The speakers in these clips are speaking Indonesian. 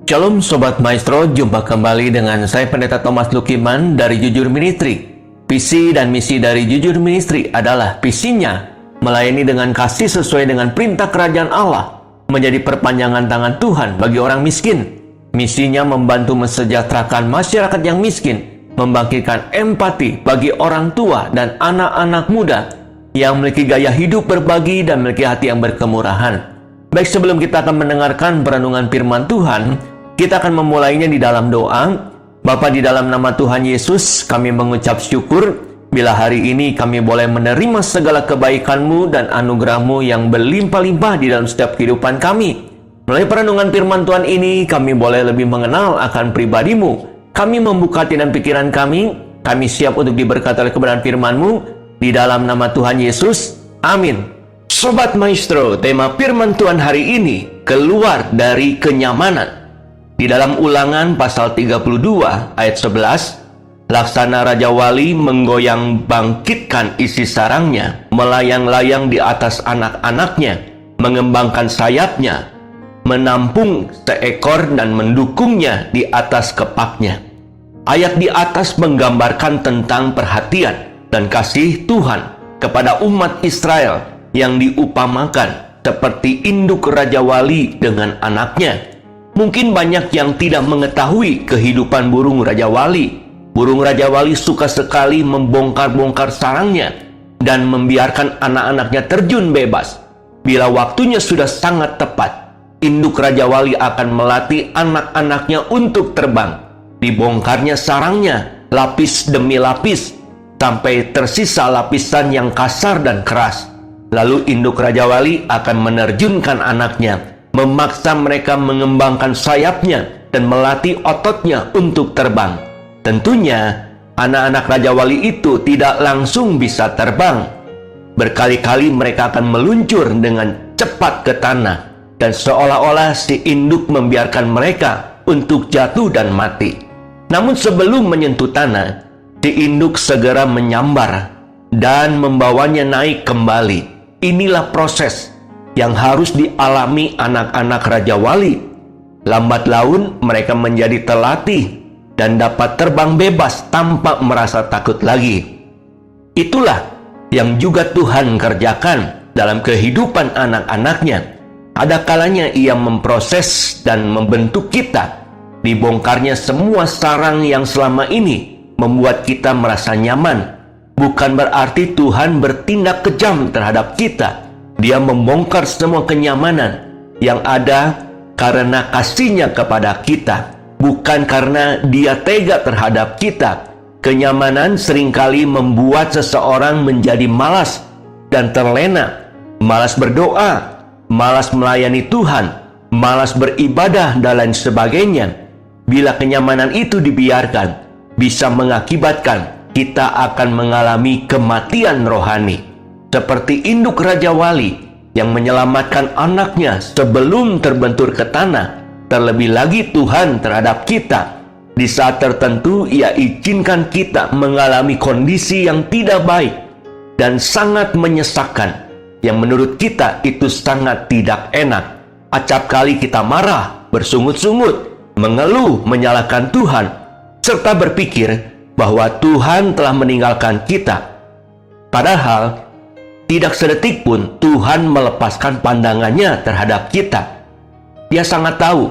Shalom Sobat Maestro, jumpa kembali dengan saya Pendeta Thomas Lukiman dari Jujur Ministry. Visi dan misi dari Jujur Ministry adalah visinya melayani dengan kasih sesuai dengan perintah kerajaan Allah, menjadi perpanjangan tangan Tuhan bagi orang miskin. Misinya membantu mensejahterakan masyarakat yang miskin, membangkitkan empati bagi orang tua dan anak-anak muda yang memiliki gaya hidup berbagi dan memiliki hati yang berkemurahan. Baik, sebelum kita akan mendengarkan perenungan firman Tuhan, kita akan memulainya di dalam doa. Bapa, di dalam nama Tuhan Yesus, kami mengucap syukur bila hari ini kami boleh menerima segala kebaikan-Mu dan anugerah-Mu yang berlimpah-limpah di dalam setiap kehidupan kami. Melalui perenungan firman Tuhan ini, kami boleh lebih mengenal akan pribadi-Mu. Kami membuka hati dan pikiran kami siap untuk diberkati oleh kebenaran firman-Mu. Di dalam nama Tuhan Yesus, amin. Sobat Maestro, tema firman Tuhan hari ini, keluar dari kenyamanan. Di dalam Ulangan pasal 32 ayat 11, laksana Raja Wali menggoyang bangkitkan isi sarangnya, melayang-layang di atas anak-anaknya, mengembangkan sayapnya, menampung seekor dan mendukungnya di atas kepaknya. Ayat di atas menggambarkan tentang perhatian dan kasih Tuhan kepada umat Israel yang diupamakan seperti induk Raja Wali dengan anaknya. Mungkin banyak yang tidak mengetahui kehidupan burung Raja Wali. Burung Raja Wali suka sekali membongkar-bongkar sarangnya dan membiarkan anak-anaknya terjun bebas. Bila waktunya sudah sangat tepat, induk Raja Wali akan melatih anak-anaknya untuk terbang. Dibongkarnya sarangnya lapis demi lapis sampai tersisa lapisan yang kasar dan keras. Lalu induk Raja Wali akan menerjunkan anaknya, memaksa mereka mengembangkan sayapnya dan melatih ototnya untuk terbang. Tentunya, anak-anak Raja Wali itu tidak langsung bisa terbang. Berkali-kali mereka akan meluncur dengan cepat ke tanah, dan seolah-olah si induk membiarkan mereka untuk jatuh dan mati. Namun sebelum menyentuh tanah, si induk segera menyambar dan membawanya naik kembali. Inilah proses yang harus dialami anak-anak Raja Wali. Lambat laun mereka menjadi terlatih dan dapat terbang bebas tanpa merasa takut lagi. Itulah yang juga Tuhan kerjakan dalam kehidupan anak-anaknya. Ada kalanya Ia memproses dan membentuk kita. Dibongkarnya semua sarang yang selama ini membuat kita merasa nyaman. Bukan berarti Tuhan bertindak kejam terhadap kita. Dia membongkar semua kenyamanan yang ada karena kasih-Nya kepada kita, bukan karena Dia tega terhadap kita. Kenyamanan seringkali membuat seseorang menjadi malas dan terlena, malas berdoa, malas melayani Tuhan, malas beribadah, dan lain sebagainya. Bila kenyamanan itu dibiarkan, bisa mengakibatkan kita akan mengalami kematian rohani. Seperti induk Raja Wali yang menyelamatkan anaknya sebelum terbentur ke tanah. Terlebih lagi Tuhan terhadap kita. Di saat tertentu Ia izinkan kita mengalami kondisi yang tidak baik dan sangat menyesakkan, yang menurut kita itu sangat tidak enak. Acap kali kita marah, bersungut-sungut, mengeluh, menyalahkan Tuhan, serta berpikir bahwa Tuhan telah meninggalkan kita. Padahal tidak sedetik pun Tuhan melepaskan pandangannya terhadap kita. Dia sangat tahu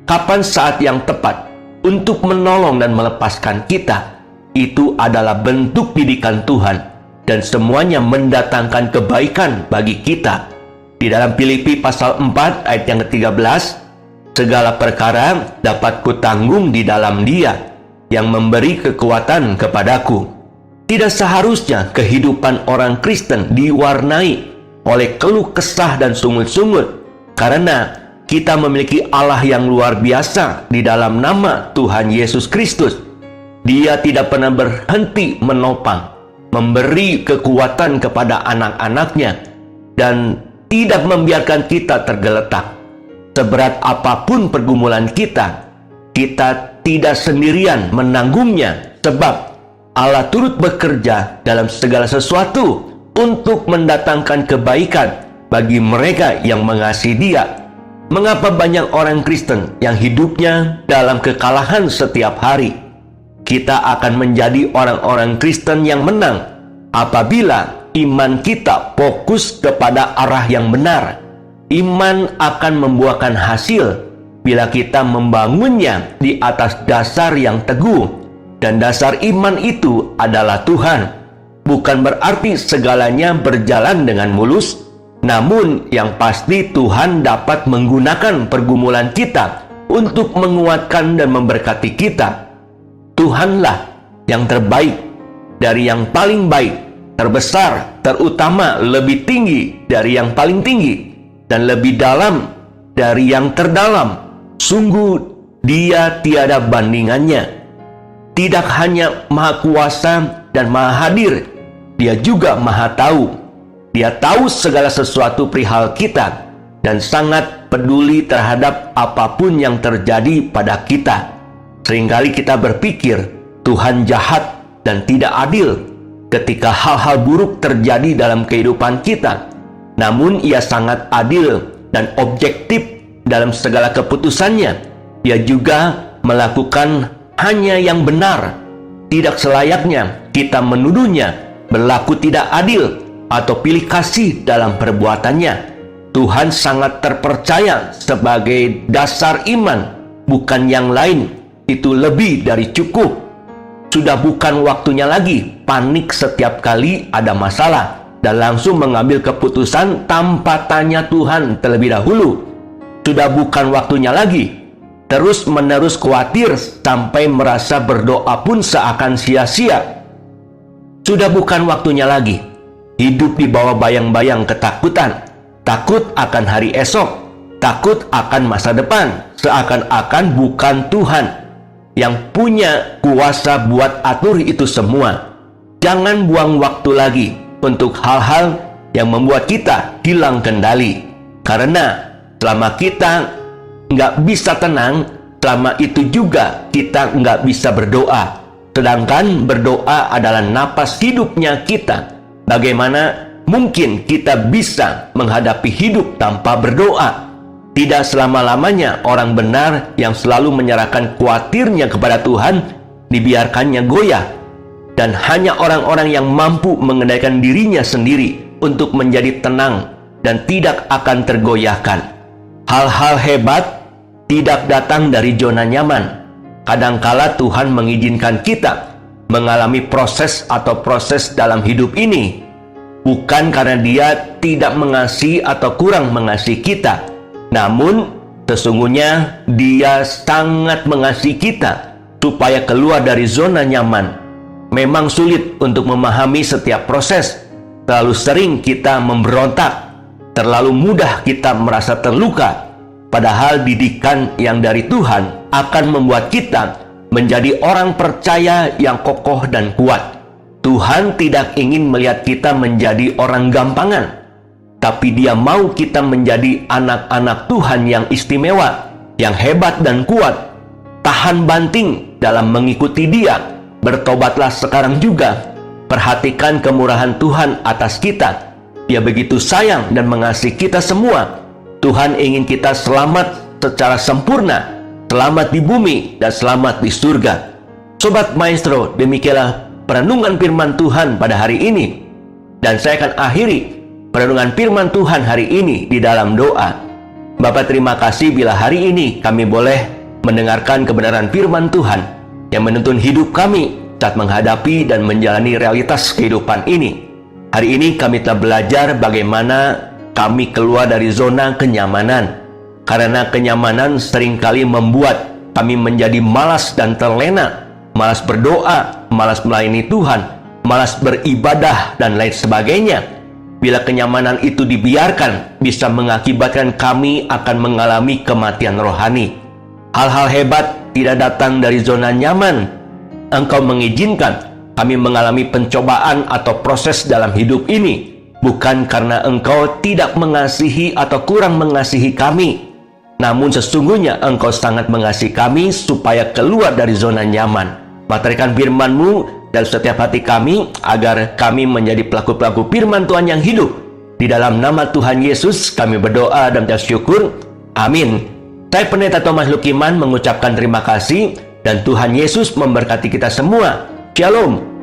kapan saat yang tepat untuk menolong dan melepaskan kita. Itu adalah bentuk didikan Tuhan, dan semuanya mendatangkan kebaikan bagi kita. Di dalam Filipi pasal 4 ayat yang ke-13, segala perkara dapat kutanggung di dalam Dia yang memberi kekuatan kepadaku. Tidak seharusnya kehidupan orang Kristen diwarnai oleh keluh kesah dan sungut-sungut, karena kita memiliki Allah yang luar biasa di dalam nama Tuhan Yesus Kristus. Dia tidak pernah berhenti menopang, memberi kekuatan kepada anak-anaknya, dan tidak membiarkan kita tergeletak. Seberat apapun pergumulan kita tidak sendirian menanggungnya, sebab Allah turut bekerja dalam segala sesuatu untuk mendatangkan kebaikan bagi mereka yang mengasihi Dia. Mengapa banyak orang Kristen yang hidupnya dalam kekalahan setiap hari? Kita akan menjadi orang-orang Kristen yang menang apabila iman kita fokus kepada arah yang benar. Iman akan membuahkan hasil bila kita membangunnya di atas dasar yang teguh. Dan dasar iman itu adalah Tuhan. Bukan berarti segalanya berjalan dengan mulus, namun yang pasti Tuhan dapat menggunakan pergumulan kita untuk menguatkan dan memberkati kita. Tuhanlah yang terbaik dari yang paling baik, terbesar, terutama, lebih tinggi dari yang paling tinggi, dan lebih dalam dari yang terdalam. Sungguh Dia tiada bandingannya. Tidak hanya Maha Kuasa dan Maha Hadir, Dia juga Maha Tahu. Dia tahu segala sesuatu perihal kita dan sangat peduli terhadap apapun yang terjadi pada kita. Seringkali kita berpikir Tuhan jahat dan tidak adil ketika hal-hal buruk terjadi dalam kehidupan kita. Namun Ia sangat adil dan objektif dalam segala keputusannya. Dia juga melakukan hanya yang benar. Tidak selayaknya kita menuduhnya berlaku tidak adil atau pilih kasih dalam perbuatannya. Tuhan sangat terpercaya sebagai dasar iman, bukan yang lain. Itu lebih dari cukup. Sudah bukan waktunya lagi panik setiap kali ada masalah dan langsung mengambil keputusan tanpa tanya Tuhan terlebih dahulu. Sudah bukan waktunya lagi terus-menerus khawatir sampai merasa berdoa pun seakan sia-sia. Sudah bukan waktunya lagi hidup di bawah bayang-bayang ketakutan, takut akan hari esok, takut akan masa depan, seakan-akan bukan Tuhan yang punya kuasa buat atur itu semua. Jangan buang waktu lagi untuk hal-hal yang membuat kita hilang kendali. Karena selama kita nggak bisa tenang, selama itu juga kita nggak bisa berdoa. Sedangkan berdoa adalah napas hidupnya kita. Bagaimana mungkin kita bisa menghadapi hidup tanpa berdoa? Tidak selama-lamanya orang benar yang selalu menyerahkan khawatirnya kepada Tuhan dibiarkannya goyah. Dan hanya orang-orang yang mampu mengendalikan dirinya sendiri untuk menjadi tenang dan tidak akan tergoyahkan. Hal-hal hebat tidak datang dari zona nyaman. Kadangkala Tuhan mengizinkan kita mengalami proses atau proses dalam hidup ini, bukan karena Dia tidak mengasihi atau kurang mengasihi kita, namun sesungguhnya Dia sangat mengasihi kita supaya keluar dari zona nyaman. Memang sulit untuk memahami setiap proses. Terlalu sering kita memberontak, terlalu mudah kita merasa terluka. Padahal didikan yang dari Tuhan akan membuat kita menjadi orang percaya yang kokoh dan kuat. Tuhan tidak ingin melihat kita menjadi orang gampangan, tapi Dia mau kita menjadi anak-anak Tuhan yang istimewa, yang hebat dan kuat. Tahan banting dalam mengikuti Dia. Bertobatlah sekarang juga. Perhatikan kemurahan Tuhan atas kita. Dia begitu sayang dan mengasihi kita semua. Tuhan ingin kita selamat secara sempurna, selamat di bumi dan selamat di surga. Sobat Maestro, demikianlah perenungan firman Tuhan pada hari ini. Dan saya akan akhiri perenungan firman Tuhan hari ini di dalam doa. Bapa, terima kasih bila hari ini kami boleh mendengarkan kebenaran firman Tuhan yang menuntun hidup kami saat menghadapi dan menjalani realitas kehidupan ini. Hari ini kami telah belajar bagaimana kami keluar dari zona kenyamanan. Karena kenyamanan seringkali membuat kami menjadi malas dan terlena, malas berdoa, malas melayani Tuhan, malas beribadah, dan lain sebagainya. Bila kenyamanan itu dibiarkan, bisa mengakibatkan kami akan mengalami kematian rohani. Hal-hal hebat tidak datang dari zona nyaman. Engkau mengizinkan kami mengalami pencobaan atau proses dalam hidup ini, bukan karena Engkau tidak mengasihi atau kurang mengasihi kami, namun sesungguhnya Engkau sangat mengasihi kami supaya keluar dari zona nyaman. Materikan firman-Mu dalam setiap hati kami, agar kami menjadi pelaku-pelaku firman Tuhan yang hidup. Di dalam nama Tuhan Yesus kami berdoa dan bersyukur. Amin. Saya Pendeta Thomas Lukiman mengucapkan terima kasih dan Tuhan Yesus memberkati kita semua. Shalom.